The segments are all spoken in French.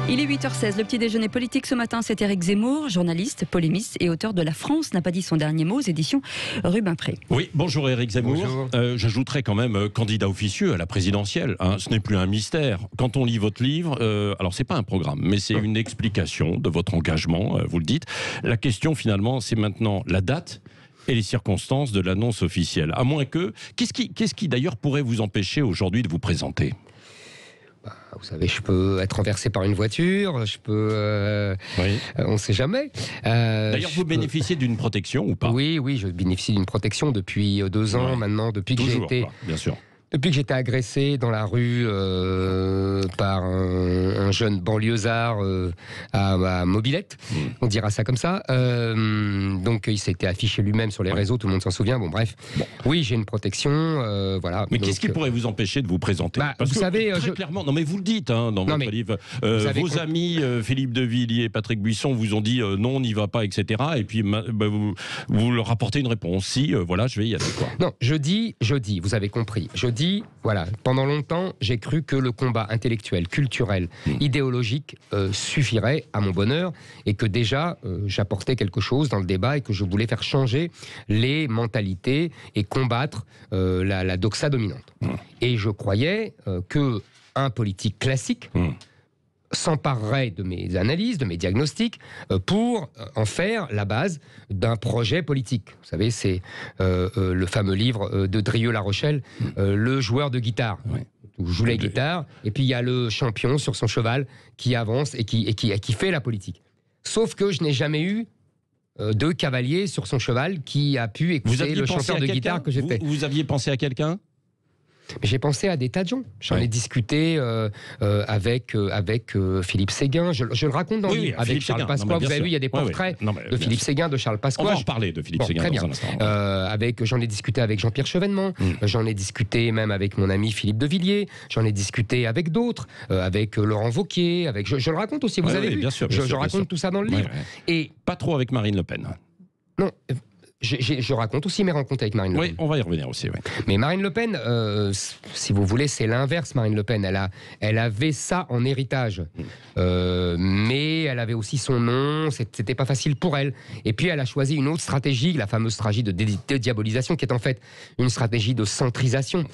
Il est 8h16, le petit déjeuner politique ce matin, c'est Éric Zemmour, journaliste, polémiste et auteur de La France n'a pas dit son dernier mot aux éditions Rubempré. Oui, bonjour Éric Zemmour. J'ajouterais quand même candidat officieux à la présidentielle. Ce n'est plus un mystère. Quand on lit votre livre, alors c'est pas un programme, mais c'est une explication de votre engagement, vous le dites. La question finalement, c'est maintenant la date et les circonstances de l'annonce officielle. À moins que... Qu'est-ce qui d'ailleurs pourrait vous empêcher aujourd'hui de vous présenter ? Vous savez, je peux être renversé par une voiture, je peux... on ne sait jamais. D'ailleurs, vous bénéficiez d'une protection ou pas ? Oui, je bénéficie d'une protection depuis 2 ans maintenant, depuis que j'ai été... Bien sûr. Depuis que j'étais agressé dans la rue par un jeune banlieusard à Mobilette, on dira ça comme ça. Donc il s'était affiché lui-même sur les réseaux, tout le monde s'en souvient. Bon bref, oui j'ai une protection, voilà. Mais qu'est-ce qui pourrait vous empêcher de vous présenter ? Parce vous que, savez, très clairement, non mais vous le dites dans votre livre, vos amis Philippe de Villiers et Patrick Buisson vous ont dit non on n'y va pas, etc. Et puis vous leur apportez une réponse, si voilà je vais y aller quoi. Non, je dis, vous avez compris, je dis voilà, pendant longtemps, j'ai cru que le combat intellectuel, culturel, idéologique suffirait à mon bonheur et que déjà j'apportais quelque chose dans le débat et que je voulais faire changer les mentalités et combattre la doxa dominante. Et je croyais que un politique classique s'emparerait de mes analyses, de mes diagnostics, pour en faire la base d'un projet politique. Vous savez, c'est le fameux livre de Drieux-La Rochelle, Le joueur de guitare. Où je joue la guitare, et puis il y a le champion sur son cheval qui avance et qui fait la politique. Sauf que je n'ai jamais eu de cavalier sur son cheval qui a pu écouter le chanteur de guitare que j'étais. Vous aviez pensé à quelqu'un ? J'ai pensé à des tas de gens. J'en ai discuté avec Philippe Séguin. Je le raconte dans le livre. Avec Charles Pasqua. Vous avez vu, il y a des portraits de Philippe Séguin, de Charles Pasqua. On va en reparler de Philippe Séguin dans un instant. J'en ai discuté avec Jean-Pierre Chevènement. J'en ai discuté même avec mon ami Philippe de Villiers. J'en ai discuté avec d'autres, avec Laurent Wauquiez. Je le raconte aussi, vous avez vu. Bien sûr, je raconte tout ça dans le livre. Et pas trop avec Marine Le Pen. Non. Je raconte aussi mes rencontres avec Marine Le Pen. Oui, on va y revenir aussi. Oui. Mais Marine Le Pen, si vous voulez, c'est l'inverse. Marine Le Pen, elle avait ça en héritage, mais elle avait aussi son nom. C'était pas facile pour elle. Et puis elle a choisi une autre stratégie, la fameuse stratégie de dédiabolisation, qui est en fait une stratégie de centrisation.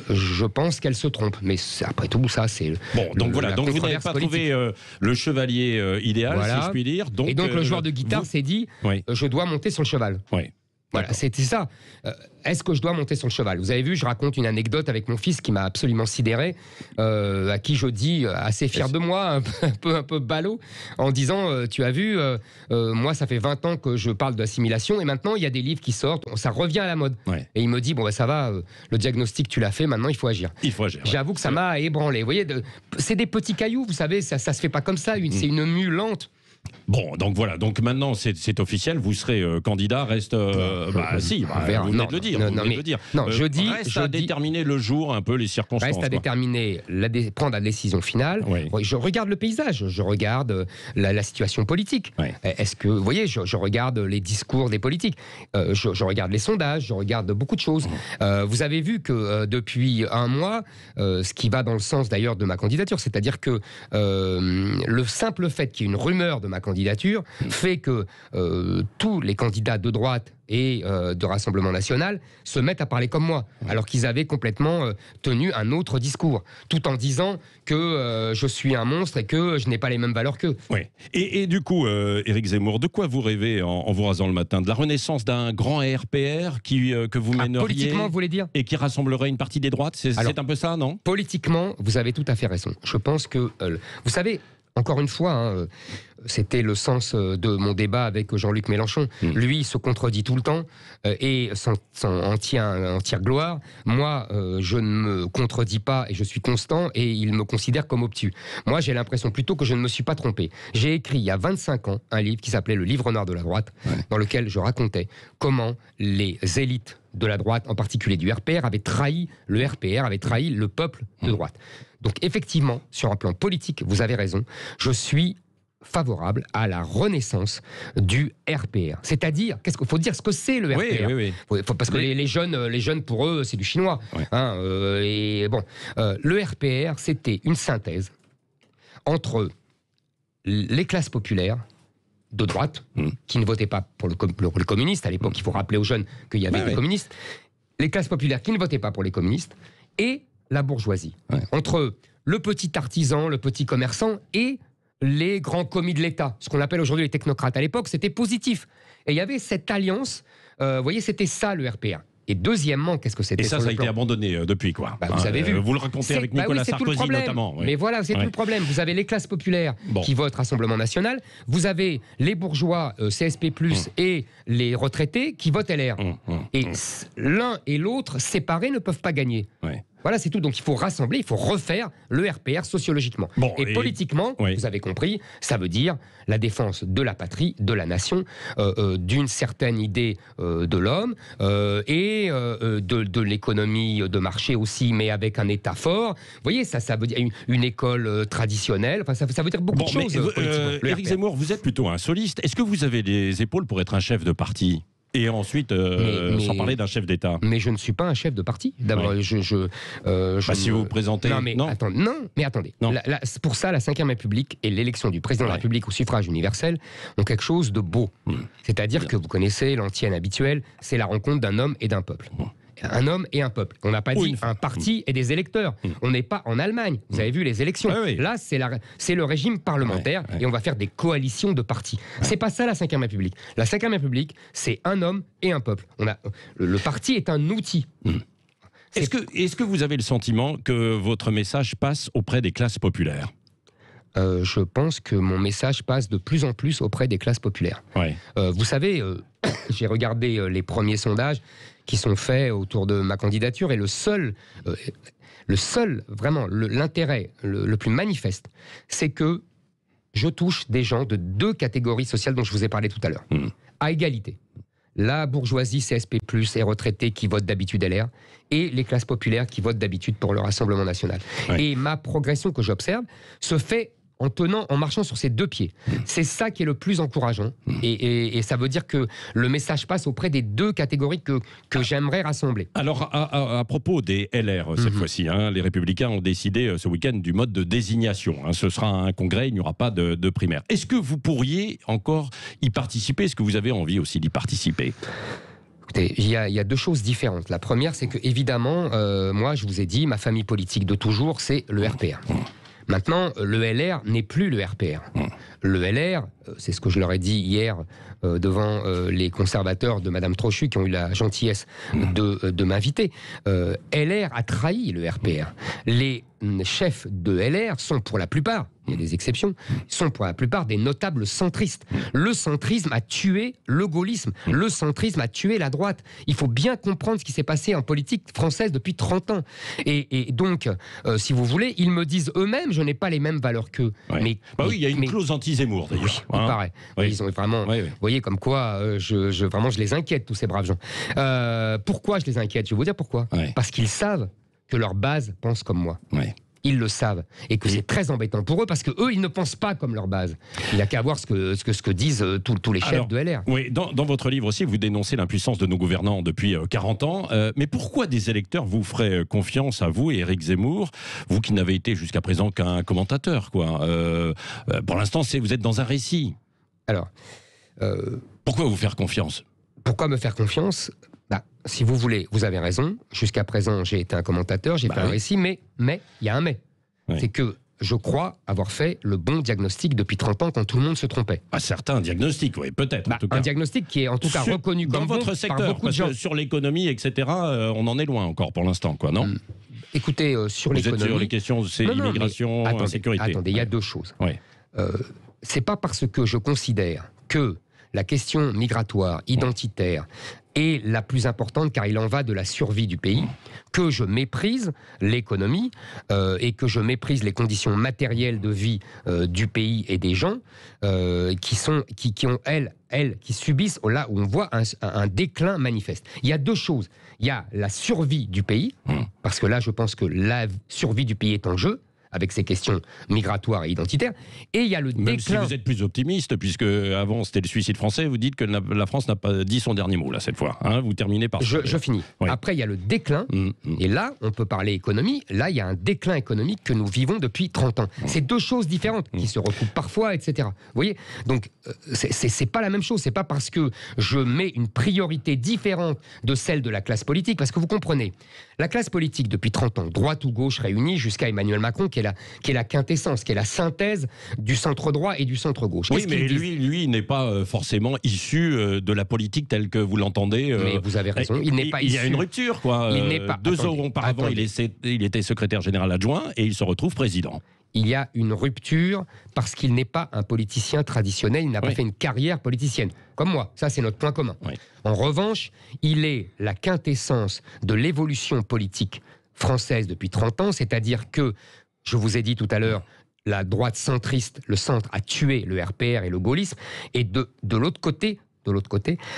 Je pense qu'elle se trompe, mais après tout ça, c'est bon. Donc voilà. Donc vous n'avez pas trouvé le chevalier idéal, si je puis dire. Et donc le joueur de guitare s'est dit, je dois monter sur le cheval. Oui. Voilà, c'était ça. Est-ce que je dois monter sur le cheval ? Vous avez vu, je raconte une anecdote avec mon fils qui m'a absolument sidéré, à qui je dis, assez fier de moi, un peu ballot, en disant, tu as vu, moi ça fait 20 ans que je parle d'assimilation et maintenant il y a des livres qui sortent, ça revient à la mode. Et il me dit, bon ça va, le diagnostic tu l'as fait, maintenant il faut agir. J'avoue que ça m'a ébranlé. Vous voyez, c'est des petits cailloux, vous savez, ça se fait pas comme ça, c'est une mue lente. Bon, donc voilà, donc maintenant c'est officiel, vous serez candidat, reste... vous venez de le dire. Non, je dis... Reste à déterminer le jour, un peu les circonstances. Reste à déterminer, prendre la décision finale. Je regarde le paysage, je regarde la situation politique. Est-ce que, vous voyez, je regarde les discours des politiques, je regarde les sondages, je regarde beaucoup de choses. Vous avez vu que depuis un mois, ce qui va dans le sens d'ailleurs de ma candidature, c'est-à-dire que le simple fait qu'il y ait une rumeur de ma candidature fait que tous les candidats de droite et de Rassemblement National se mettent à parler comme moi, alors qu'ils avaient complètement tenu un autre discours, tout en disant que je suis un monstre et que je n'ai pas les mêmes valeurs qu'eux. Et du coup, Éric Zemmour, de quoi vous rêvez en vous rasant le matin ? De la renaissance d'un grand RPR que vous mèneriez, politiquement, vous voulez dire ? Et qui rassemblerait une partie des droites, c'est un peu ça, non ? Politiquement, vous avez tout à fait raison. Je pense que, vous savez, encore une fois, c'était le sens de mon débat avec Jean-Luc Mélenchon. Lui, il se contredit tout le temps et en tire gloire. Moi, je ne me contredis pas et je suis constant et il me considère comme obtus. Moi, j'ai l'impression plutôt que je ne me suis pas trompé. J'ai écrit il y a 25 ans un livre qui s'appelait Le Livre noir de la droite, dans lequel je racontais comment les élites de la droite, en particulier du RPR, avaient trahi le RPR, avaient trahi le peuple de droite. Donc effectivement, sur un plan politique, vous avez raison, je suis favorable à la renaissance du RPR. C'est-à-dire, qu'est-ce qu'il faut dire ce que c'est le RPR. Parce que les jeunes, pour eux, c'est du chinois. Le RPR, c'était une synthèse entre les classes populaires de droite, qui ne votaient pas pour les communistes, à l'époque il faut rappeler aux jeunes qu'il y avait des communistes, les classes populaires qui ne votaient pas pour les communistes, et la bourgeoisie. Entre le petit artisan, le petit commerçant et les grands commis de l'État, ce qu'on appelle aujourd'hui les technocrates. À l'époque, c'était positif. Et il y avait cette alliance, vous voyez, c'était ça le RPR. Et deuxièmement, qu'est-ce que c'était? Et ça a été abandonné depuis, quoi. Vous avez vu. Vous le racontez avec Nicolas Sarkozy, notamment. Mais voilà, c'est tout le problème. Vous avez les classes populaires qui votent Rassemblement National. Vous avez les bourgeois CSP+, et les retraités qui votent LR. Et l'un et l'autre, séparés, ne peuvent pas gagner. Voilà, c'est tout. Donc il faut rassembler, il faut refaire le RPR sociologiquement. Et politiquement, vous avez compris, ça veut dire la défense de la patrie, de la nation, d'une certaine idée de l'homme et de l'économie de marché aussi, mais avec un État fort. Vous voyez, ça veut dire une école traditionnelle. Enfin, ça veut dire beaucoup de choses. Éric Zemmour, vous êtes plutôt un soliste. Est-ce que vous avez les épaules pour être un chef de parti ? Et ensuite, sans parler d'un chef d'État. Mais je ne suis pas un chef de parti. D'abord, si vous vous présentez... Mais attendez. Pour ça, la Ve République et l'élection du président de la République au suffrage universel ont quelque chose de beau. C'est-à-dire que vous connaissez l'antienne habituelle, c'est la rencontre d'un homme et d'un peuple. Un homme et un peuple. On n'a pas dit un parti et des électeurs. On n'est pas en Allemagne. Vous avez vu les élections. Là, c'est le régime parlementaire et on va faire des coalitions de partis. C'est pas ça la Ve République. La Ve République, c'est un homme et un peuple. Le parti est un outil. Est-ce que vous avez le sentiment que votre message passe auprès des classes populaires ? Je pense que mon message passe de plus en plus auprès des classes populaires. Vous savez, j'ai regardé les premiers sondages qui sont faits autour de ma candidature et le seul, vraiment, l'intérêt le plus manifeste, c'est que je touche des gens de deux catégories sociales dont je vous ai parlé tout à l'heure, à égalité. La bourgeoisie CSP+, et retraités qui votent d'habitude LR, et les classes populaires qui votent d'habitude pour le Rassemblement National. Et ma progression que j'observe se fait en marchant sur ces deux pieds. C'est ça qui est le plus encourageant. Et ça veut dire que le message passe auprès des deux catégories que j'aimerais rassembler. Alors, à propos des LR, cette fois-ci, les Républicains ont décidé ce week-end du mode de désignation. Ce sera un congrès, il n'y aura pas de primaire. Est-ce que vous pourriez encore y participer ? Est-ce que vous avez envie aussi d'y participer ? Écoutez, il y a deux choses différentes. La première, c'est que, évidemment, moi, je vous ai dit, ma famille politique de toujours, c'est le RPR. Maintenant, le LR n'est plus le RPR. Le LR, c'est ce que je leur ai dit hier devant les conservateurs de Madame Trochu qui ont eu la gentillesse de m'inviter. LR a trahi le RPR. Les chefs de LR sont pour la plupart, il y a des exceptions, sont pour la plupart des notables centristes. Le centrisme a tué le gaullisme. Le centrisme a tué la droite. Il faut bien comprendre ce qui s'est passé en politique française depuis 30 ans. Et donc, si vous voulez, ils me disent eux-mêmes, je n'ai pas les mêmes valeurs qu'eux. Il y a une clause anti-Zemmour, d'ailleurs. Oui, il paraît. Ils ont vraiment... Vous voyez, comme quoi, je les inquiète, tous ces braves gens. Pourquoi je les inquiète ? Je vais vous dire pourquoi. Parce qu'ils savent que leur base pense comme moi. Ils le savent. Et que c'est très embêtant pour eux parce qu'eux, ils ne pensent pas comme leur base. Il n'y a qu'à voir ce que disent tous les chefs de LR. Oui, dans votre livre aussi, vous dénoncez l'impuissance de nos gouvernants depuis 40 ans. Mais pourquoi des électeurs vous feraient confiance à vous et Éric Zemmour, vous qui n'avez été jusqu'à présent qu'un commentateur, quoi. Pour l'instant, vous êtes dans un récit. Alors... pourquoi vous faire confiance ? Pourquoi me faire confiance ? Si vous voulez, vous avez raison. Jusqu'à présent, j'ai été un commentateur, j'ai fait un récit, mais il y a un mais. C'est que je crois avoir fait le bon diagnostic depuis 30 ans quand tout le monde se trompait. Certains diagnostics, oui, peut-être. En tout cas. Un diagnostic qui est en tout cas reconnu comme bon par beaucoup de gens. Dans votre secteur, parce que sur l'économie, etc., on en est loin encore pour l'instant, quoi, non ? Écoutez, sur l'économie... Vous êtes sur les questions de l'immigration, sécurité. Attendez, il y a deux choses. C'est pas parce que je considère que la question migratoire, identitaire, est la plus importante, car il en va de la survie du pays, que je méprise l'économie et que je méprise les conditions matérielles de vie du pays et des gens qui subissent, là où on voit un déclin manifeste. Il y a deux choses. Il y a la survie du pays, parce que là, je pense que la survie du pays est en jeu. avec ces questions migratoires et identitaires. Et il y a le Même déclin. si vous êtes plus optimiste, puisque avant c'était le suicide français, vous dites que la France n'a pas dit son dernier mot, là, cette fois. Hein, vous terminez par... Je finis. Oui. Après, il y a le déclin. Et là, on peut parler économie. Là, il y a un déclin économique que nous vivons depuis 30 ans. C'est deux choses différentes qui se recoupent parfois, etc. Vous voyez ? Donc, c'est pas la même chose. C'est pas parce que je mets une priorité différente de celle de la classe politique. Parce que vous comprenez, la classe politique depuis 30 ans, droite ou gauche réunie, jusqu'à Emmanuel Macron, qui est la quintessence, qui est la synthèse du centre-droit et du centre-gauche. Oui, mais lui, il n'est pas forcément issu de la politique telle que vous l'entendez. Mais vous avez raison, il n'est pas issu. Il y a une rupture, quoi. Il n'est pas... 2 ans auparavant, il était secrétaire général adjoint et il se retrouve président. Il y a une rupture parce qu'il n'est pas un politicien traditionnel, il n'a pas fait une carrière politicienne, comme moi. Ça, c'est notre point commun. Oui. En revanche, il est la quintessence de l'évolution politique française depuis 30 ans, c'est-à-dire que, je vous ai dit tout à l'heure, la droite centriste, le centre, a tué le RPR et le gaullisme, et de l'autre côté,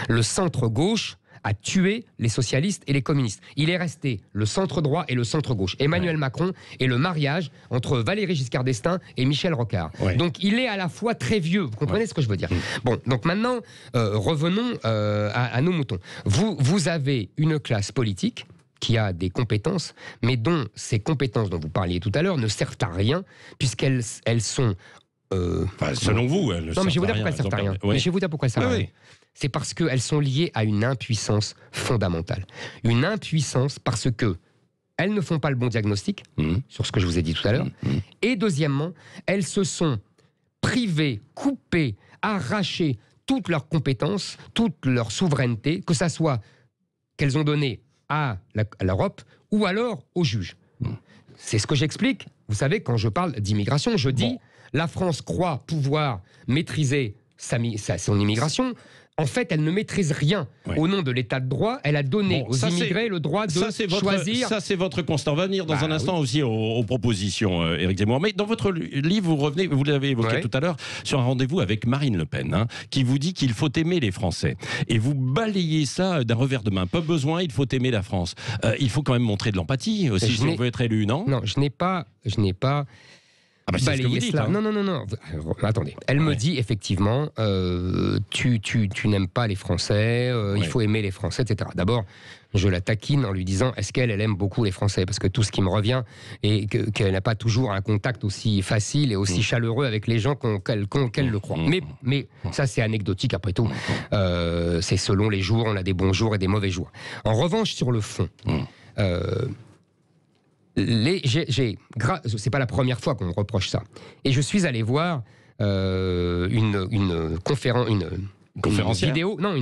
le centre-gauche a tué les socialistes et les communistes. Il est resté le centre-droit et le centre-gauche. Emmanuel Macron est le mariage entre Valéry Giscard d'Estaing et Michel Rocard. Ouais. Donc il est à la fois très vieux, vous comprenez ce que je veux dire. Bon, donc maintenant, revenons à nos moutons. Vous avez une classe politique qui a des compétences, mais dont ces compétences dont vous parliez tout à l'heure ne servent à rien, puisqu'elles sont... selon vous, elles ne servent à rien. Non, mais je vais vous dire pourquoi elles servent à rien. Mais je vais vous dire pourquoi elles servent à rien. C'est parce qu'elles sont liées à une impuissance fondamentale. Une impuissance parce que elles ne font pas le bon diagnostic, sur ce que je vous ai dit tout à l'heure, et deuxièmement, elles se sont privées, coupées, arrachées toutes leurs compétences, toute leur souveraineté, que ça soit qu'elles ont donné à l'Europe ou alors aux juges. C'est ce que j'explique. Vous savez, quand je parle d'immigration, je dis la France croit pouvoir maîtriser son immigration. En fait, elle ne maîtrise rien. Au nom de l'état de droit, elle a donné aux immigrés le droit de choisir... Ça, c'est votre constat. On va venir dans un instant aussi aux propositions, Éric Zemmour. Mais dans votre livre, vous revenez, vous l'avez évoqué tout à l'heure, sur un rendez-vous avec Marine Le Pen, qui vous dit qu'il faut aimer les Français. Et vous balayez ça d'un revers de main. Pas besoin, il faut aimer la France. Il faut quand même montrer de l'empathie aussi, si on veut être élu, non ? Non, je n'ai pas... c'est ce que vous dites, Non. Attendez. Elle me dit effectivement, tu n'aimes pas les Français, il faut aimer les Français, etc. D'abord, je la taquine en lui disant, est-ce qu'elle aime beaucoup les Français ? Parce que tout ce qui me revient est qu'elle n'a pas toujours un contact aussi facile et aussi chaleureux avec les gens qu'elle le croit. Mais ça, c'est anecdotique après tout. C'est selon les jours, on a des bons jours et des mauvais jours. En revanche, sur le fond... c'est pas la première fois qu'on me reproche ça. Et je suis allé voir une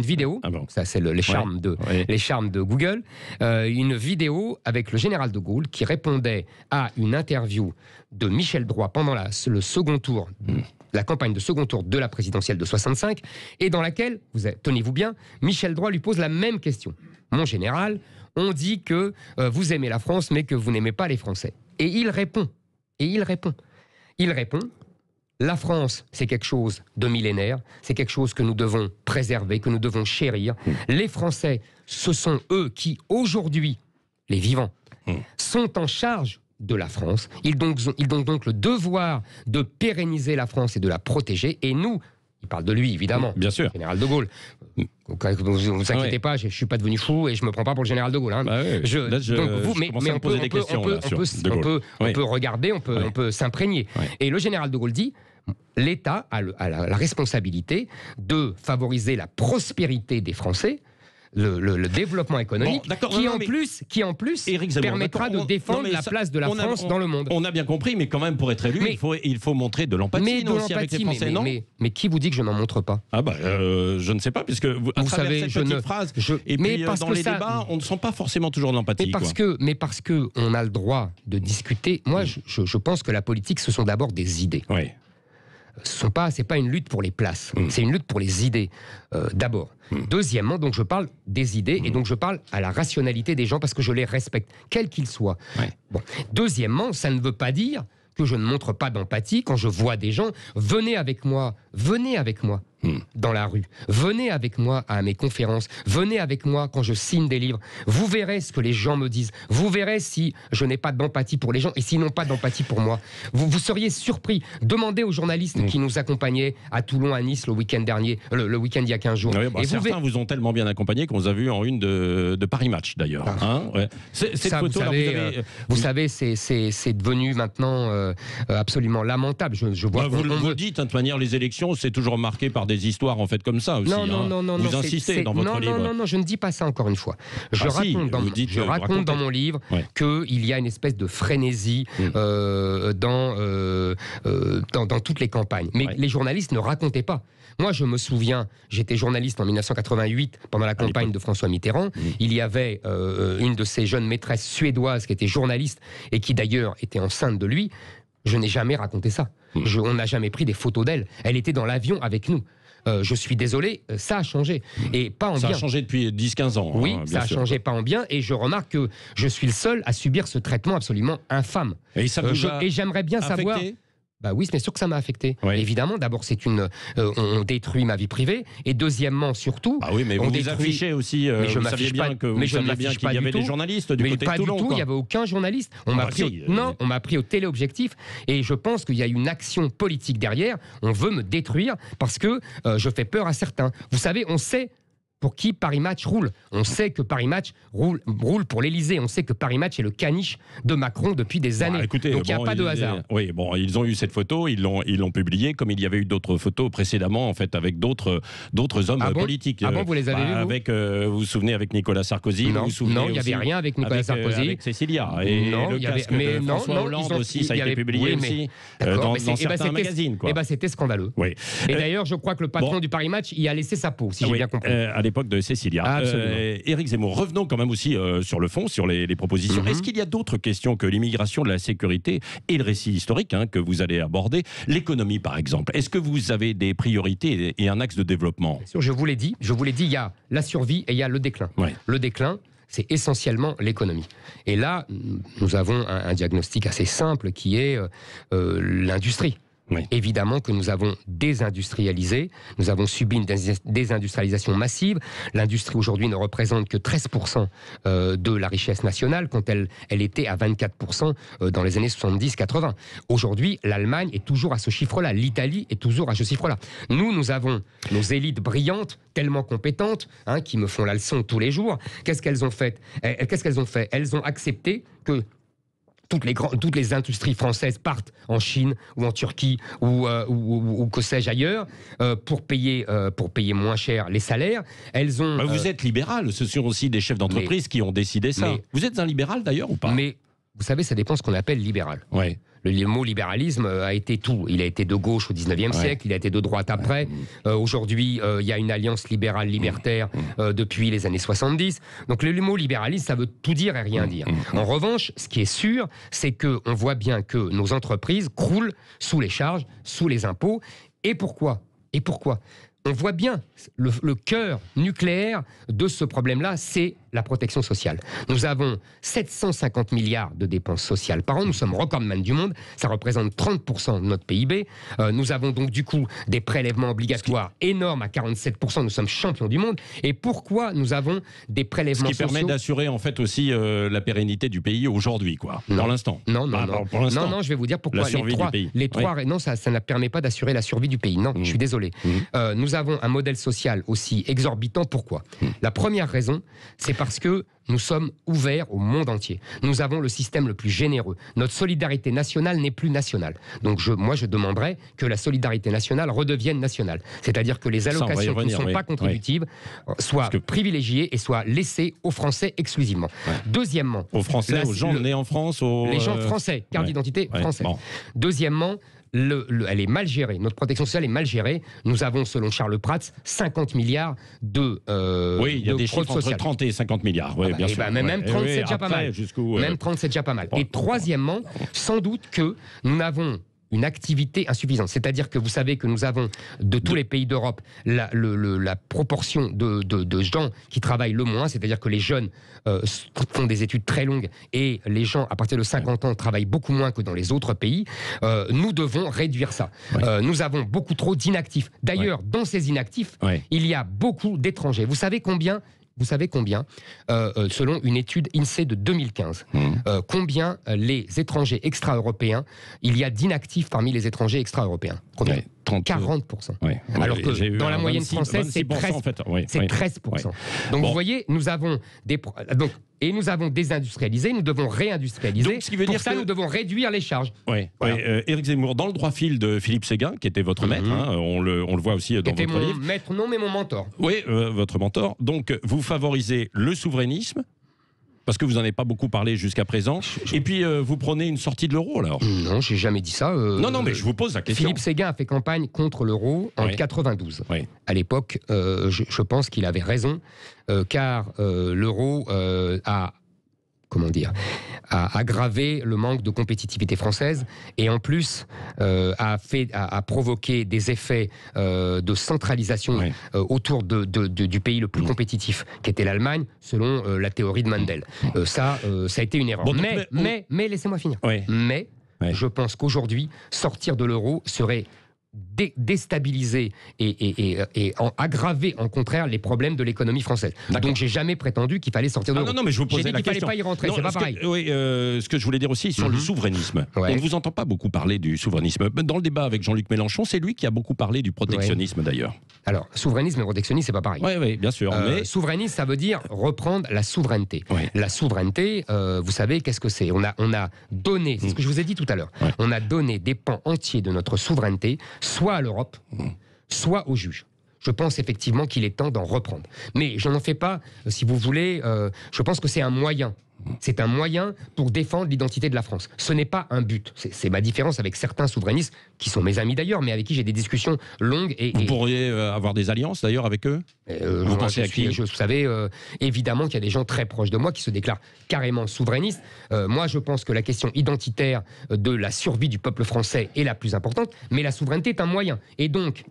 vidéo. Ça c'est les charmes de Google. Une vidéo avec le général de Gaulle qui répondait à une interview de Michel Droit pendant le second tour. La campagne de second tour de la présidentielle de 65, et dans laquelle, tenez-vous bien, Michel Droit lui pose la même question. Mon général, on dit que vous aimez la France, mais que vous n'aimez pas les Français. Et il répond, la France, c'est quelque chose de millénaire, c'est quelque chose que nous devons préserver, que nous devons chérir. Les Français, ce sont eux qui, aujourd'hui, les vivants, sont en charge de la France. Ils ont donc le devoir de pérenniser la France et de la protéger. Et nous, il parle de lui, évidemment. Bien sûr. Général de Gaulle. Ne vous inquiétez pas, je ne suis pas devenu fou et je ne me prends pas pour le général de Gaulle. On peut regarder, on peut s'imprégner. Et le général de Gaulle dit, l'État a la responsabilité de favoriser la prospérité des Français, le développement économique, qui en plus permettra de défendre la place de la France dans le monde. On a bien compris, mais quand même, pour être élu, il faut montrer de l'empathie aussi avec les Français, non ? Mais qui vous dit que je n'en montre pas ? Je ne sais pas, puisque à travers cette petite phrase, et puis dans les débats, on ne sent pas forcément toujours de l'empathie. Mais parce qu'on a le droit de discuter. Moi, je pense que la politique, ce sont d'abord des idées. Oui. C'est pas une lutte pour les places, c'est une lutte pour les idées, d'abord. Deuxièmement, donc je parle des idées, et donc je parle à la rationalité des gens parce que je les respecte, quels qu'ils soient. Bon. Deuxièmement, ça ne veut pas dire que je ne montre pas d'empathie quand je vois des gens. Venez avec moi, dans la rue. Venez avec moi à mes conférences. Venez avec moi quand je signe des livres. Vous verrez ce que les gens me disent. Vous verrez si je n'ai pas d'empathie pour les gens et s'ils n'ont pas d'empathie pour moi. Vous seriez surpris. Demandez aux journalistes qui nous accompagnaient à Toulon, à Nice le week-end dernier, le week-end il y a 15 jours. Oui, certains vous ont tellement bien accompagné qu'on vous a vu en une de Paris Match d'ailleurs. Cette photo, vous savez, c'est devenu maintenant absolument lamentable. Je vois vous le dites, de toute manière, les élections, c'est toujours marqué par des histoires en fait comme ça aussi. Non, vous insistez dans votre livre. Non, je ne dis pas ça encore une fois. Je raconte dans mon livre qu'il y a une espèce de frénésie dans toutes les campagnes. Mais les journalistes ne racontaient pas. Moi, je me souviens, j'étais journaliste en 1988 pendant la campagne de François Mitterrand. Il y avait une de ces jeunes maîtresses suédoises qui était journaliste et qui d'ailleurs était enceinte de lui. Je n'ai jamais raconté ça. On n'a jamais pris des photos d'elle. Elle était dans l'avion avec nous. Je suis désolé, ça a changé. Et pas en bien. Ça a changé depuis 10-15 ans. Oui, ça a changé pas en bien. Et je remarque que je suis le seul à subir ce traitement absolument infâme. Et ça vous a et j'aimerais bien savoir... Bah oui, c'est sûr que ça m'a affecté. Oui. Évidemment, d'abord, on détruit ma vie privée, et deuxièmement, surtout, ah oui, mais on vous affichez aussi. Mais je vous saviez bien qu'il y avait des journalistes du côté de Toulon. Pas du tout. Il n'y avait aucun journaliste. On m'a pris au téléobjectif, et je pense qu'il y a une action politique derrière. On veut me détruire parce que je fais peur à certains. Vous savez, on sait pour qui Paris Match roule. On sait que Paris Match roule pour l'Élysée. On sait que Paris Match est le caniche de Macron depuis des années. Écoutez, donc il n'y a pas de hasard. Oui, bon, ils ont eu cette photo, ils l'ont publiée, comme il y avait eu d'autres photos précédemment, en fait, avec d'autres hommes politiques. Ah bon, vous les avez vus, vous vous souvenez, avec Nicolas Sarkozy. Non, il n'y avait rien avec Nicolas Sarkozy. Avec Cécilia. Et le casque de François Hollande aussi, ça a été publié aussi dans certains magazines. Eh bien, c'était scandaleux. Et d'ailleurs, je crois que le patron du Paris Match y a laissé sa peau, si j'ai bien compris. À l'époque de Cécilia. Éric Zemmour, revenons quand même aussi sur le fond, sur les propositions. Est-ce qu'il y a d'autres questions que l'immigration, de la sécurité et le récit historique que vous allez aborder? L'économie, par exemple. Est-ce que vous avez des priorités et un axe de développement? Bien sûr, je vous l'ai dit, il y a la survie et il y a le déclin. Le déclin, c'est essentiellement l'économie. Et là, nous avons un diagnostic assez simple qui est l'industrie. Évidemment que nous avons désindustrialisé, nous avons subi une désindustrialisation massive. L'industrie aujourd'hui ne représente que 13% de la richesse nationale, quand elle était à 24% dans les années 70-80. Aujourd'hui, l'Allemagne est toujours à ce chiffre-là, l'Italie est toujours à ce chiffre-là. Nous avons nos élites brillantes, tellement compétentes, qui me font la leçon tous les jours. Qu'est-ce qu'elles ont fait? Elles ont accepté que toutes les industries françaises partent en Chine ou en Turquie ou que sais-je ailleurs pour payer moins cher les salaires. Elles ont. Vous êtes libéral, ce sont aussi des chefs d'entreprise qui ont décidé ça. Vous êtes un libéral d'ailleurs ou pas? Mais vous savez, ça dépend ce qu'on appelle libéral. Le mot libéralisme a été tout. Il a été de gauche au 19e siècle, il a été de droite après. Aujourd'hui, il y a une alliance libérale-libertaire depuis les années 70. Donc le mot libéralisme, ça veut tout dire et rien dire. En revanche, ce qui est sûr, c'est qu'on voit bien que nos entreprises croulent sous les charges, sous les impôts. Et pourquoi? On voit bien le cœur nucléaire de ce problème-là, c'est la protection sociale. Nous avons 750 milliards de dépenses sociales par an. Nous sommes recordman du monde. Ça représente 30% de notre PIB. Nous avons donc du coup des prélèvements obligatoires énormes à 47%. Nous sommes champions du monde. Et pourquoi nous avons des prélèvements sociaux? Ce qui permet d'assurer en fait aussi la pérennité du pays aujourd'hui, quoi. Pour l'instant. Non, je vais vous dire pourquoi. La survie du pays. Non, ça ne permet pas d'assurer la survie du pays. Non, je suis désolé. Nous avons un modèle social aussi exorbitant. Pourquoi? La première raison, c'est parce que nous sommes ouverts au monde entier. Nous avons le système le plus généreux. Notre solidarité nationale n'est plus nationale. Donc moi, je demanderais que la solidarité nationale redevienne nationale. C'est-à-dire que les allocations qui ne sont pas contributives soient privilégiées et soient laissées aux Français exclusivement. Deuxièmement... Aux Français, aux gens nés en France, les gens français, carte d'identité française. Bon. Deuxièmement... elle est mal gérée. Notre protection sociale est mal gérée. Nous avons, selon Charles Prats, 50 milliards de il y a des chiffres entre 30 et 50 milliards. Bien sûr. Même 30, c'est déjà pas mal. Même 30, c'est déjà pas mal. Et troisièmement, sans doute que nous n'avons une activité insuffisante. C'est-à-dire que vous savez que nous avons, de tous les pays d'Europe, la proportion de gens qui travaillent le moins, c'est-à-dire que les jeunes font des études très longues et les gens à partir de 50 ans travaillent beaucoup moins que dans les autres pays. Nous devons réduire ça. Nous avons beaucoup trop d'inactifs. D'ailleurs, dans ces inactifs, il y a beaucoup d'étrangers. Vous savez combien, selon une étude INSEE de 2015, combien les étrangers extra-européens, il y a d'inactifs parmi les étrangers extra-européens? Combien? 40%. Alors que dans la moyenne française, c'est 13%. En fait. C'est 13%. Donc vous voyez, nous avons nous avons désindustrialisé, nous devons réindustrialiser. Donc, ce qui veut dire que nous devons réduire les charges. Éric Zemmour, dans le droit fil de Philippe Séguin, qui était votre maître, on le voit aussi dans votre livre. Mon maître, non, mais mon mentor. Oui, votre mentor. Donc, vous favorisez le souverainisme, parce que vous n'en avez pas beaucoup parlé jusqu'à présent. Et puis, vous prenez une sortie de l'euro, alors? Non, j'ai jamais dit ça. Non, mais je vous pose la question. Philippe Séguin a fait campagne contre l'euro en 92. À l'époque, je pense qu'il avait raison, car l'euro a aggravé le manque de compétitivité française et en plus a provoqué des effets de centralisation autour du pays le plus compétitif, qui était l'Allemagne, selon la théorie de Mandel. Ça a été une erreur. Bon, mais laissez-moi finir. Mais je pense qu'aujourd'hui, sortir de l'euro serait déstabiliser et aggraver en contraire les problèmes de l'économie française. Donc j'ai jamais prétendu qu'il fallait sortir de l'euro. Non, mais je vous posais la question. J'ai dit qu'il fallait pas y rentrer, c'est pas pareil. Ce que je voulais dire aussi sur le souverainisme. On ne vous entend pas beaucoup parler du souverainisme. Dans le débat avec Jean-Luc Mélenchon, c'est lui qui a beaucoup parlé du protectionnisme d'ailleurs. Alors, souverainisme et protectionnisme, c'est pas pareil. Oui, bien sûr. Mais souverainisme, ça veut dire reprendre la souveraineté. La souveraineté, vous savez, qu'est-ce que c'est ? On a donné, c'est ce que je vous ai dit tout à l'heure, on a donné des pans entiers de notre souveraineté, soit à l'Europe, soit aux juges. Je pense effectivement qu'il est temps d'en reprendre. Mais je n'en fais pas, si vous voulez, je pense que c'est un moyen. C'est un moyen pour défendre l'identité de la France. Ce n'est pas un but. C'est ma différence avec certains souverainistes, qui sont mes amis d'ailleurs, mais avec qui j'ai des discussions longues. Vous pourriez avoir des alliances d'ailleurs avec eux? Vous pensez à qui? Vous savez, évidemment qu'il y a des gens très proches de moi qui se déclarent carrément souverainistes. Moi, je pense que la question identitaire de la survie du peuple français est la plus importante, mais la souveraineté est un moyen. Et donc,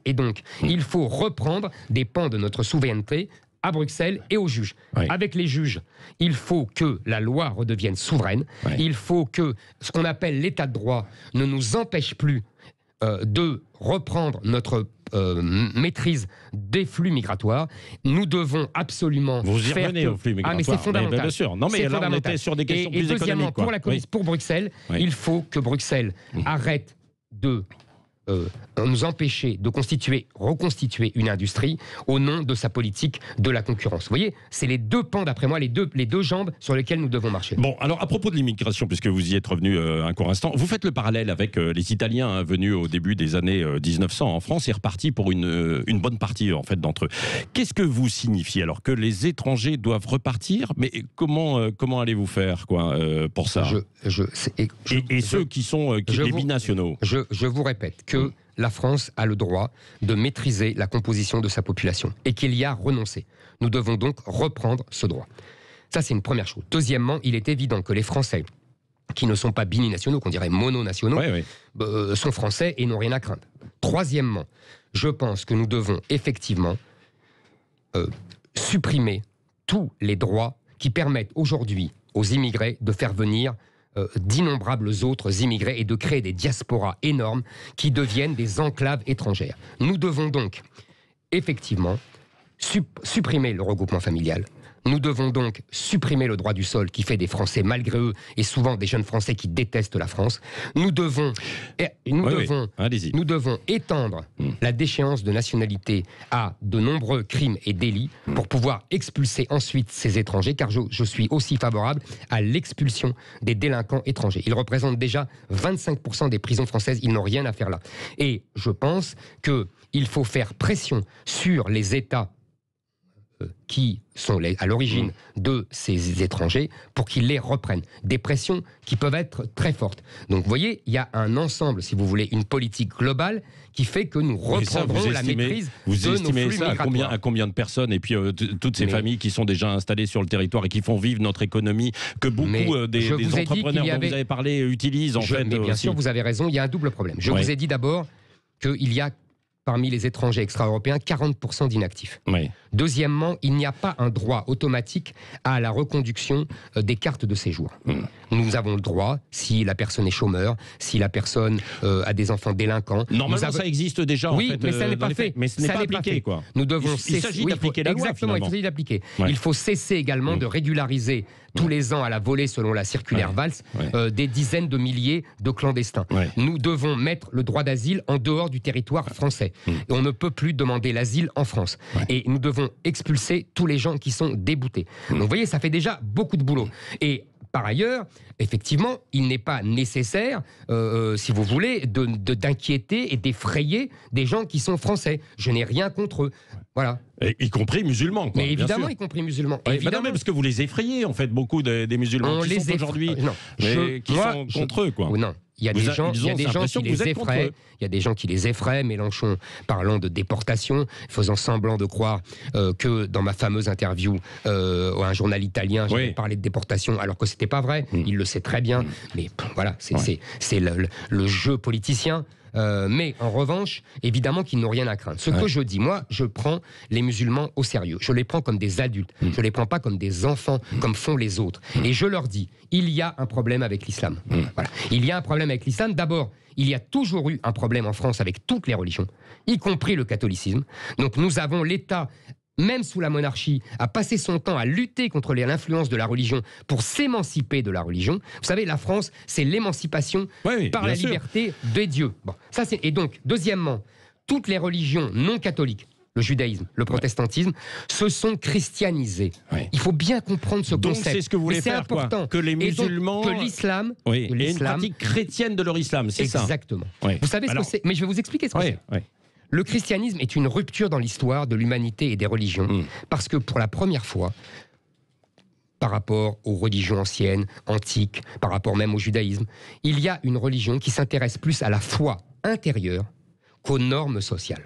il faut reprendre des pans de notre souveraineté à Bruxelles et aux juges. Avec les juges, il faut que la loi redevienne souveraine. Il faut que ce qu'on appelle l'état de droit ne nous empêche plus de reprendre notre maîtrise des flux migratoires. Nous devons absolument Vous y revenez aux flux migratoires. Ah, mais c'est fondamental. Bien sûr. Non, mais là, on était sur des questions plus deuxièmement, économiques. Pour Bruxelles, il faut que Bruxelles arrête de nous empêcher de reconstituer une industrie au nom de sa politique de la concurrence. Vous voyez, c'est les deux pans, d'après moi, les deux jambes sur lesquelles nous devons marcher. Bon, alors à propos de l'immigration, puisque vous y êtes revenu un court instant, vous faites le parallèle avec les Italiens venus au début des années 1900 en France et repartis pour une bonne partie en fait d'entre eux. Qu'est-ce que vous signifiez alors que les étrangers doivent repartir? Mais comment allez-vous faire pour ça? Et ceux qui sont les binationaux. Je vous répète que la France a le droit de maîtriser la composition de sa population et qu'il y a renoncé. Nous devons donc reprendre ce droit. Ça, c'est une première chose. Deuxièmement, il est évident que les Français qui ne sont pas binationaux, qu'on dirait mononationaux, sont français et n'ont rien à craindre. Troisièmement, je pense que nous devons effectivement supprimer tous les droits qui permettent aujourd'hui aux immigrés de faire venir d'innombrables autres immigrés et de créer des diasporas énormes qui deviennent des enclaves étrangères. Nous devons donc effectivement supprimer le regroupement familial. Nous devons donc supprimer le droit du sol qui fait des Français, malgré eux, et souvent des jeunes Français qui détestent la France. Nous devons étendre la déchéance de nationalité à de nombreux crimes et délits pour pouvoir expulser ensuite ces étrangers, car je suis aussi favorable à l'expulsion des délinquants étrangers. Ils représentent déjà 25% des prisons françaises, ils n'ont rien à faire là. Et je pense qu'il faut faire pression sur les États qui sont à l'origine de ces étrangers pour qu'ils les reprennent. Des pressions qui peuvent être très fortes. Donc vous voyez, il y a un ensemble, si vous voulez, une politique globale qui fait que nous reprendrons la maîtrise de nos flux migratoires. À combien de personnes, et puis toutes ces familles qui sont déjà installées sur le territoire et qui font vivre notre économie, que beaucoup des entrepreneurs dont vous avez parlé utilisent en fait. Mais bien sûr, vous avez raison, il y a un double problème. Je vous ai dit d'abord qu'il y a parmi les étrangers extra-européens 40% d'inactifs. Oui. Deuxièmement, il n'y a pas un droit automatique à la reconduction des cartes de séjour. Nous avons le droit, si la personne est chômeur, si la personne a des enfants délinquants. Normalement, ça existe déjà. Oui, en fait, mais ça n'est pas fait. Mais ce n'est pas appliqué, quoi. Nous devons il s'agit d'appliquer la loi. Exactement, il s'agit d'appliquer. Ouais. Il faut cesser également de régulariser tous les ans à la volée, selon la circulaire Valls, des dizaines de milliers de clandestins. Ouais. Nous devons mettre le droit d'asile en dehors du territoire français. Et on ne peut plus demander l'asile en France. Et nous devons expulser tous les gens qui sont déboutés. Donc vous voyez, ça fait déjà beaucoup de boulot. Et par ailleurs, effectivement, il n'est pas nécessaire, si vous voulez, d'inquiéter et d'effrayer des gens qui sont français. Je n'ai rien contre eux. Voilà. Et y compris musulmans, quoi. Mais évidemment, y compris musulmans. Ouais, non, mais parce que vous les effrayez, en fait, beaucoup des musulmans qui sont aujourd'hui, qui sont contre eux, quoi. Non. Il y a des gens qui les effraient. Il y a des gens qui les effraient. Mélenchon parlant de déportation, faisant semblant de croire que dans ma fameuse interview à un journal italien, j'avais parlé de déportation, alors que c'était pas vrai. Il le sait très bien. Mais voilà, c'est le jeu politicien. Mais en revanche, évidemment qu'ils n'ont rien à craindre. Ce que je dis, moi, je prends les musulmans au sérieux. Je les prends comme des adultes. Je ne les prends pas comme des enfants, comme font les autres. Et je leur dis, il y a un problème avec l'islam. Voilà. Il y a un problème avec l'islam. D'abord, il y a toujours eu un problème en France avec toutes les religions, y compris le catholicisme. Donc nous avons l'État, même sous la monarchie, a passé son temps à lutter contre l'influence de la religion pour s'émanciper de la religion. Vous savez, la France, c'est l'émancipation par la liberté des dieux. Bon, ça c'est. Et donc, deuxièmement, toutes les religions non catholiques, le judaïsme, le protestantisme, se sont christianisées. Il faut bien comprendre ce concept. Donc c'est ce que vous voulez faire, important. Que les musulmans... que l'islam... et une pratique chrétienne de leur islam, c'est ça. Exactement. Vous savez ce que c'est. Mais je vais vous expliquer ce que c'est. Le christianisme est une rupture dans l'histoire de l'humanité et des religions, parce que pour la première fois, par rapport aux religions anciennes, antiques, par rapport même au judaïsme, il y a une religion qui s'intéresse plus à la foi intérieure qu'aux normes sociales.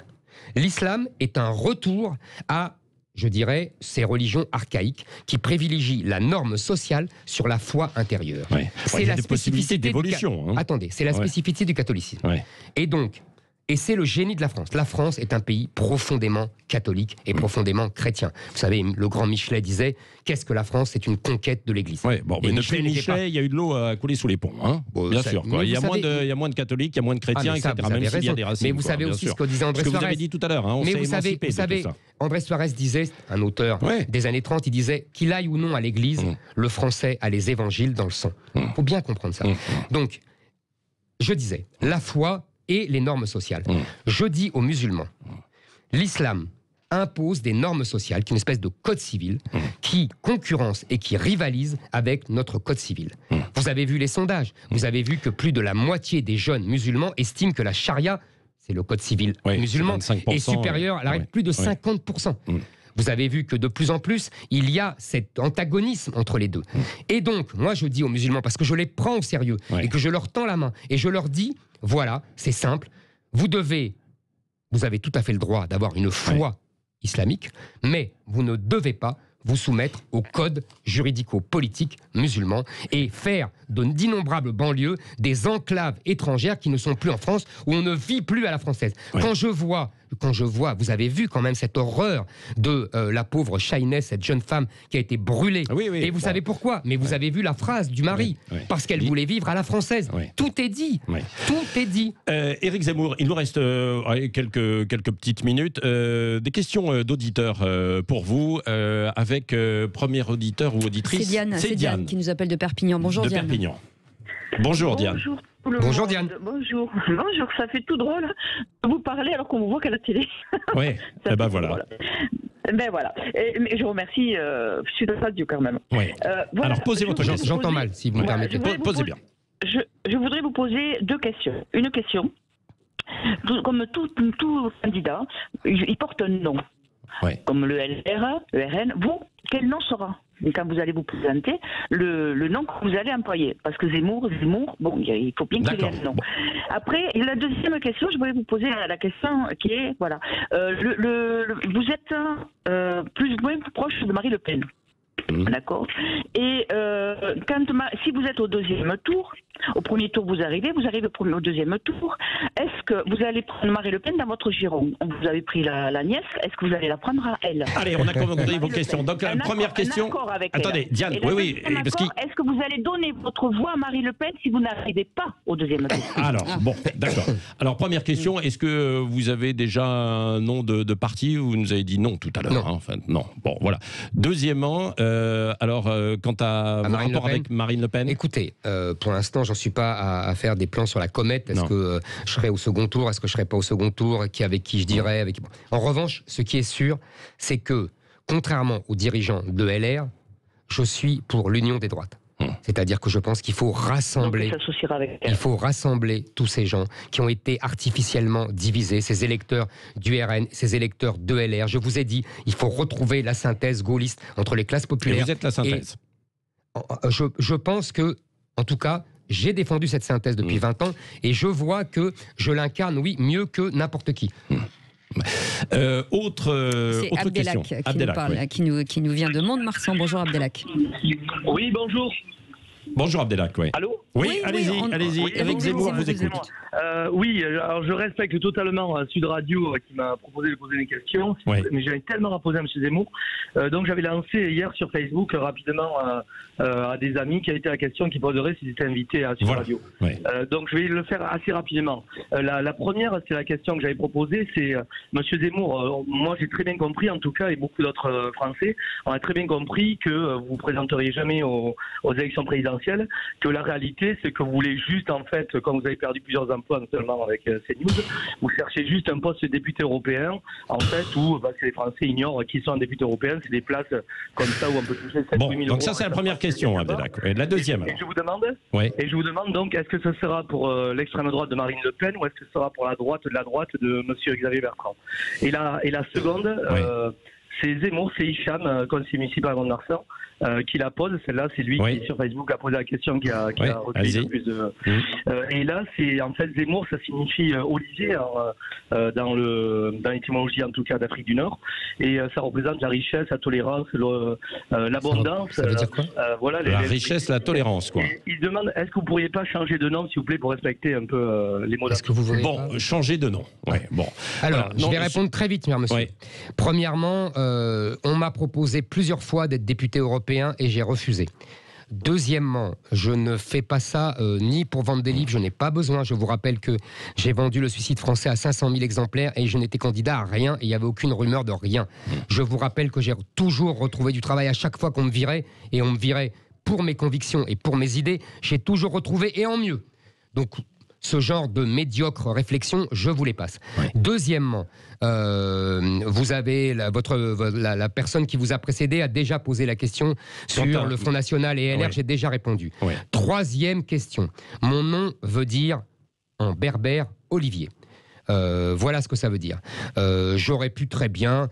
L'islam est un retour à, je dirais, ces religions archaïques qui privilégient la norme sociale sur la foi intérieure. C'est la spécificité d'évolution. Attendez, c'est la spécificité du catholicisme. Et donc, et c'est le génie de la France. La France est un pays profondément catholique et profondément chrétien. Vous savez, le grand Michelet disait « Qu'est-ce que la France ? C'est une conquête de l'Église. » Mais depuis Michelet, il y a eu de l'eau à couler sous les ponts. Bien sûr. Il y a moins de catholiques, il y a moins de chrétiens, etc. Même s'il y a des racismes. Mais vous savez aussi ce que disait André Suarez. Ce que vous avez dit tout à l'heure. Mais vous savez, André Suarez disait, un auteur des années 30, il disait « Qu'il aille ou non à l'Église, le Français a les évangiles dans le sang. » Il faut bien comprendre ça. Donc, je disais, la foi et les normes sociales. Je dis aux musulmans, l'islam impose des normes sociales, qui est une espèce de code civil, qui concurrence et qui rivalise avec notre code civil. Vous avez vu les sondages, vous avez vu que plus de la moitié des jeunes musulmans estiment que la charia, c'est le code civil musulman, est supérieur à la règle, plus de 50%. Vous avez vu que de plus en plus, il y a cet antagonisme entre les deux. Et donc, moi je dis aux musulmans, parce que je les prends au sérieux, et que je leur tends la main, et je leur dis, voilà, c'est simple, vous avez tout à fait le droit d'avoir une foi islamique, mais vous ne devez pas vous soumettre au code juridico-politique musulman et faire d'innombrables banlieues des enclaves étrangères qui ne sont plus en France, où on ne vit plus à la française. Quand je vois, vous avez vu quand même cette horreur de la pauvre Shainès, cette jeune femme qui a été brûlée. Et vous savez pourquoi? Mais vous avez vu la phrase du mari, parce qu'elle voulait vivre à la française. Tout est dit. Tout est dit. Éric Zemmour, il nous reste quelques petites minutes. Des questions d'auditeurs pour vous, avec premier auditeur ou auditrice. C'est Diane qui nous appelle de Perpignan. Bonjour Diane. Bonjour Diane. Bonjour Diane. Bonjour, ça fait tout drôle de vous parler alors qu'on vous voit qu'à la télé. Oui, et ben voilà. Ben voilà. Mais je vous remercie, je suis de radio quand même. Voilà. Alors posez votre question. J'entends mal, si vous me permettez. Posez bien. Je voudrais vous poser deux questions. Une question, comme tout candidat, il porte un nom. comme le LR, le RN, vous, quel nom sera? Et quand vous allez vous présenter, le nom que vous allez employer. Parce que Zemmour, bon, il faut bien qu'il y ait un nom. Bon. Après, la deuxième question, je voulais vous poser la question qui est, voilà, vous êtes plus ou moins proche de Marine Le Pen. D'accord. Et si vous êtes au deuxième tour, au premier tour vous arrivez au deuxième tour, est-ce que vous allez prendre Marine Le Pen dans votre giron? Vous avez pris la nièce, est-ce que vous allez la prendre à elle? Allez, on a compris vos questions. Donc la première question. Attendez, Diane, oui. Est-ce que vous allez donner votre voix à Marine Le Pen si vous n'arrivez pas au deuxième tour? Alors, bon, d'accord. Alors, première question, est-ce que vous avez déjà un nom de parti? Vous nous avez dit non tout à l'heure. Enfin, non. Bon, voilà. Deuxièmement, quant à mon rapport avec Marine Le Pen? Écoutez, pour l'instant, j'en suis pas à faire des plans sur la comète. Est-ce que je serai au second tour? Est-ce que je serai pas au second tour? Avec qui je dirais? En revanche, ce qui est sûr, c'est que, contrairement aux dirigeants de LR, je suis pour l'union des droites. C'est-à-dire que je pense qu'il faut rassembler, tous ces gens qui ont été artificiellement divisés, ces électeurs du RN, ces électeurs de LR. Je vous ai dit, il faut retrouver la synthèse gaulliste entre les classes populaires. Et vous êtes la synthèse. Je pense que, en tout cas, j'ai défendu cette synthèse depuis 20 ans et je vois que je l'incarne, oui, mieux que n'importe qui. C'est Abdelak question. Qui nous parle, qui nous vient de Mont-de-Marsan. Bonjour Abdelak. Oui, bonjour. Bonjour Abdelak, oui. Allô? Oui, allez-y. Éric Zemmour vous écoute. Oui, alors je respecte totalement Sud Radio qui m'a proposé de poser des questions, mais j'avais tellement à poser à M. Zemmour. Donc j'avais lancé hier sur Facebook rapidement à des amis qui a été la question qui poserait s'ils étaient invités à Sud Radio. Donc je vais le faire assez rapidement. La première, c'est la question que j'avais proposée, c'est M. Zemmour, moi j'ai très bien compris en tout cas, et beaucoup d'autres Français, on a très bien compris que vous ne vous présenteriez jamais aux élections présidentielles, que la réalité c'est que vous voulez juste en fait, quand vous avez perdu plusieurs emplois notamment avec CNews, vous cherchez juste un poste de député européen en fait où les Français ignorent qui sont députés européens, c'est des places comme ça où on peut toucher 7 000 euros. Donc ça c'est la première question Abdelak. Et la deuxième et je vous demande donc est-ce que ce sera pour l'extrême droite de Marine Le Pen ou est-ce que ce sera pour la droite de M. Xavier Bertrand? Et la seconde, c'est Zemmour, c'est Hicham, conseiller municipal à Mont-de-Marsan, qui la pose. Celle-là, c'est lui qui, sur Facebook, a posé la question qui a recueilli le plus de... et là, c'est en fait Zemmour, ça signifie Olivier dans l'étymologie, en tout cas, d'Afrique du Nord. Et ça représente la richesse, la tolérance, l'abondance. Ça veut dire quoi? Voilà, la richesse, la tolérance, quoi. Il demande, est-ce que vous ne pourriez pas changer de nom, s'il vous plaît, pour respecter un peu les mots d'Afrique? Changer de nom. Bon. Alors, je vais répondre très vite, monsieur. Premièrement, on m'a proposé plusieurs fois d'être député européen et j'ai refusé. Deuxièmement, je ne fais pas ça ni pour vendre des livres, je n'ai pas besoin. Je vous rappelle que j'ai vendu Le Suicide français à 500 000 exemplaires et je n'étais candidat à rien et il n'y avait aucune rumeur de rien. Je vous rappelle que j'ai toujours retrouvé du travail à chaque fois qu'on me virait et on me virait pour mes convictions et pour mes idées. J'ai toujours retrouvé et en mieux. Donc, ce genre de médiocre réflexion, je vous les passe. Deuxièmement, vous avez la personne qui vous a précédé a déjà posé la question sur le Front National et LR, j'ai déjà répondu. Troisième question, mon nom veut dire en berbère Olivier. Voilà ce que ça veut dire. J'aurais pu très bien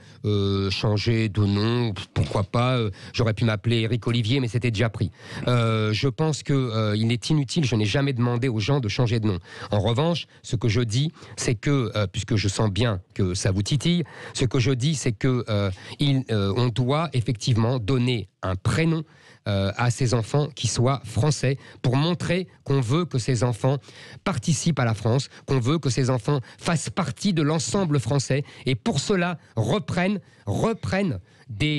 changer de nom, pourquoi pas. J'aurais pu m'appeler Éric Olivier, mais c'était déjà pris. Je pense qu'il est inutile, je n'ai jamais demandé aux gens de changer de nom. En revanche, ce que je dis, c'est que, puisque je sens bien que ça vous titille, ce que je dis, c'est que on doit effectivement donner un prénom à ces enfants qui soient français pour montrer qu'on veut que ces enfants participent à la France, qu'on veut que ces enfants fassent partie de l'ensemble français et pour cela reprennent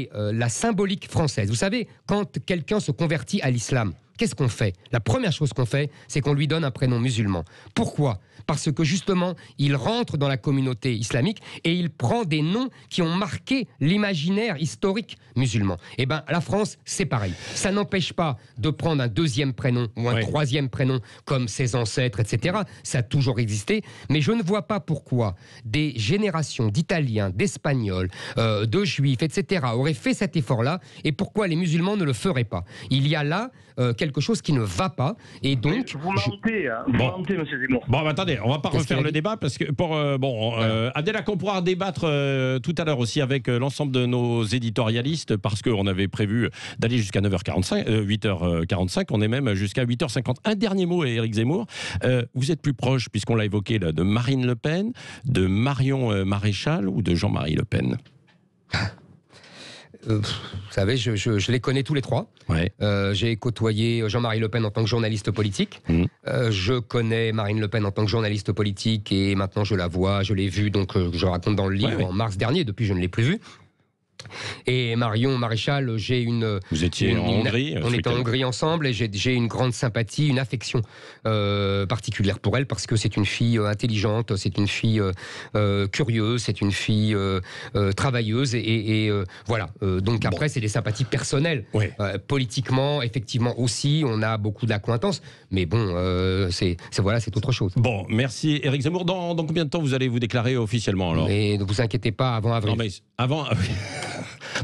la symbolique française. Vous savez, quand quelqu'un se convertit à l'islam, qu'est-ce qu'on fait? La première chose qu'on fait, c'est qu'on lui donne un prénom musulman. Pourquoi? Parce que justement, il rentre dans la communauté islamique et il prend des noms qui ont marqué l'imaginaire historique musulman. Eh bien, la France, c'est pareil. Ça n'empêche pas de prendre un deuxième prénom ou un troisième prénom comme ses ancêtres, etc. Ça a toujours existé. Mais je ne vois pas pourquoi des générations d'Italiens, d'Espagnols, de Juifs, etc. auraient fait cet effort-là et pourquoi les musulmans ne le feraient pas. Il y a là quelque chose qui ne va pas et donc... Vous mentez, vous mentez, monsieur Zemmour. Bon, attendez, on va pas refaire le débat parce que Abdelhak, on pourra débattre tout à l'heure aussi avec l'ensemble de nos éditorialistes parce qu'on avait prévu d'aller jusqu'à 8h45, on est même jusqu'à 8h50. Un dernier mot, Éric Zemmour. Vous êtes plus proche, puisqu'on l'a évoqué, là, de Marine Le Pen, de Marion Maréchal ou de Jean-Marie Le Pen? Vous savez, je les connais tous les trois. Ouais. J'ai côtoyé Jean-Marie Le Pen en tant que journaliste politique. Je connais Marine Le Pen en tant que journaliste politique et maintenant je la vois, je l'ai vue, donc je raconte dans le livre en mars dernier, depuis je ne l'ai plus vue. Et Marion Maréchal, j'ai une... Vous étiez en Hongrie? On était en Hongrie ensemble et j'ai une grande sympathie, une affection particulière pour elle parce que c'est une fille intelligente, c'est une fille curieuse, c'est une fille travailleuse et voilà. Donc après, c'est des sympathies personnelles. Ouais. Politiquement, effectivement aussi, on a beaucoup d'acquaintances, mais bon, c'est autre chose. Bon, merci Éric Zemmour. Dans combien de temps vous allez vous déclarer officiellement alors? Mais ne vous inquiétez pas, avant avril.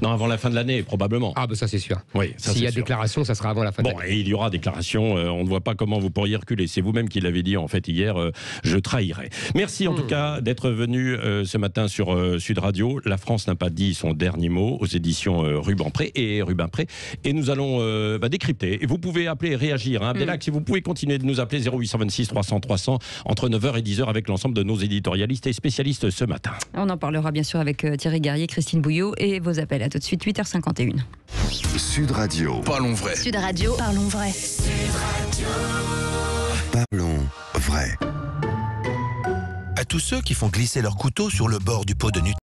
Non, mais avant la fin de l'année, probablement. Ah, ben ça c'est sûr. Oui, s'il y a déclaration, ça sera avant la fin de l'année. Bon, et il y aura déclaration, on ne voit pas comment vous pourriez reculer. C'est vous-même qui l'avez dit en fait hier, je trahirai. Merci en tout cas d'être venu ce matin sur Sud Radio. La France n'a pas dit son dernier mot aux éditions Rubempré. Et nous allons décrypter. Et vous pouvez appeler et réagir. Abdelhak, si vous pouvez continuer de nous appeler 0826 300 300 entre 9h et 10h avec l'ensemble de nos éditorialistes et spécialistes ce matin. On en parlera bien sûr avec Thierry Guerrier, Christine Bouillot et vos appels. À tout de suite, 8h51. Sud Radio. Parlons vrai. Sud Radio. Parlons vrai. Sud Radio. Parlons vrai. À tous ceux qui font glisser leur couteau sur le bord du pot de Nutella.